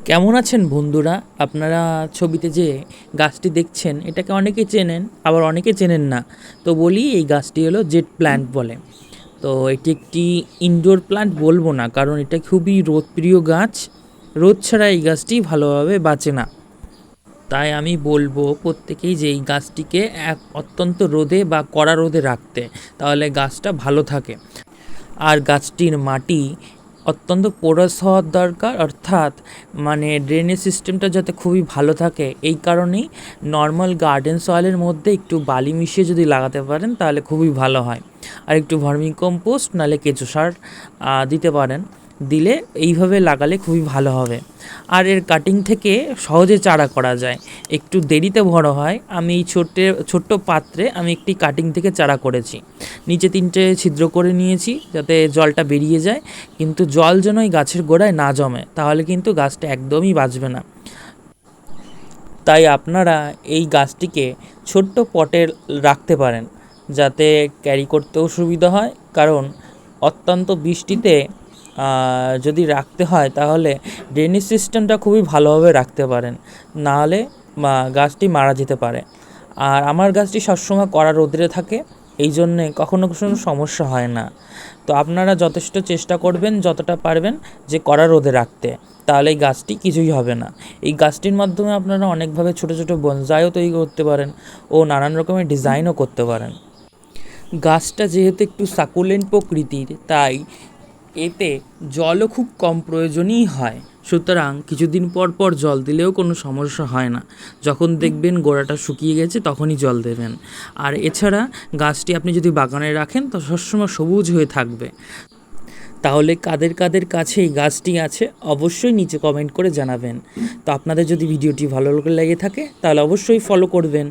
কেমন আছেন বন্ধুরা? আপনারা ছবিতে যে গাছটি দেখছেন এটাকে অনেকে চেনেন, আবার অনেকে চেনেন না। তো বলি এই গাছটি হলো জেট প্ল্যান্ট বলে। তো এটি একটি ইনডোর প্ল্যান্ট বলবো না, কারণ এটা খুবই রোদপ্রিয় গাছ। রোদ ছাড়া এই গাছটি ভালোভাবে বাঁচে না। তাই আমি বলবো প্রত্যেকেই যে এই গাছটিকে অত্যন্ত রোদে বা কড়া রোদে রাখতে, তাহলে গাছটা ভালো থাকে। আর গাছটির মাটি অত্যন্ত পোরাস হওয়ার দরকার, অর্থাৎ ড্রেনেজ সিস্টেমটা যাতে খুবই ভালো থাকে। এই কারণেই নর্মাল গার্ডেন সয়েলের মধ্যে একটু বালি মিশিয়ে যদি লাগাতে পারেন তাহলে খুবই ভালো হয়। আর একটু ভার্মি কম্পোস্ট নাহলে কেঁচো সার দিতে পারেন। দিলে এইভাবে লাগালে খুবই ভালো হবে। আর এর কাটিং থেকে সহজে চারা করা যায়, একটু দেরিতে বড় হয়। আমি এই ছোট্ট পাত্রে আমি একটি কাটিং থেকে চারা করেছি। নিচে 3টে ছিদ্র করে নিয়েছি যাতে জলটা বেরিয়ে যায়, কিন্তু জল যেন এই গাছের গোড়ায় না জমে, তাহলে কিন্তু গাছটা একদমই বাঁচবে না। তাই আপনারা এই গাছটিকে ছোট্ট পটে রাখতে পারেন, যাতে ক্যারি করতেও সুবিধা হয়। কারণ অত্যন্ত বৃষ্টিতে যদি রাখতে হয় তাহলে ড্রেনেজ সিস্টেমটা খুবই ভালোভাবে রাখতে পারেন, নাহলে গাছটি মারা যেতে পারে। আর আমার গাছটি সবসময় কড়া রোদে থাকে, এই জন্যে কখনো কোনো সমস্যা হয় না। তো আপনারা যথেষ্ট চেষ্টা করবেন যতটা পারবেন যে কড়া রোদে রাখতে, তাহলে এই গাছটি কিছুই হবে না। এই গাছটির মাধ্যমে আপনারা অনেকভাবে ছোটো ছোটো বনসাইও তৈরি করতে পারেন ও নানান রকমের ডিজাইনও করতে পারেন। গাছটা যেহেতু একটু সাকুলেন্ট প্রকৃতির, তাই এতে জলও খুব কম প্রয়োজনই হয়। সুতরাং কিছুদিন পর পর জল দিলেও কোনো সমস্যা হয় না। যখন দেখবেন গোড়াটা শুকিয়ে গেছে তখনই জল দেবেন। আর এছাড়া গাছটি আপনি যদি বাগানে রাখেন তো সবসময় সবুজ হয়ে থাকবে। তাহলে কাদের কাদের কাছে এই গাছটি আছে অবশ্যই নিচে কমেন্ট করে জানাবেন। তো আপনাদের যদি ভিডিওটি ভালো লেগে থাকে তাহলে অবশ্যই ফলো করবেন।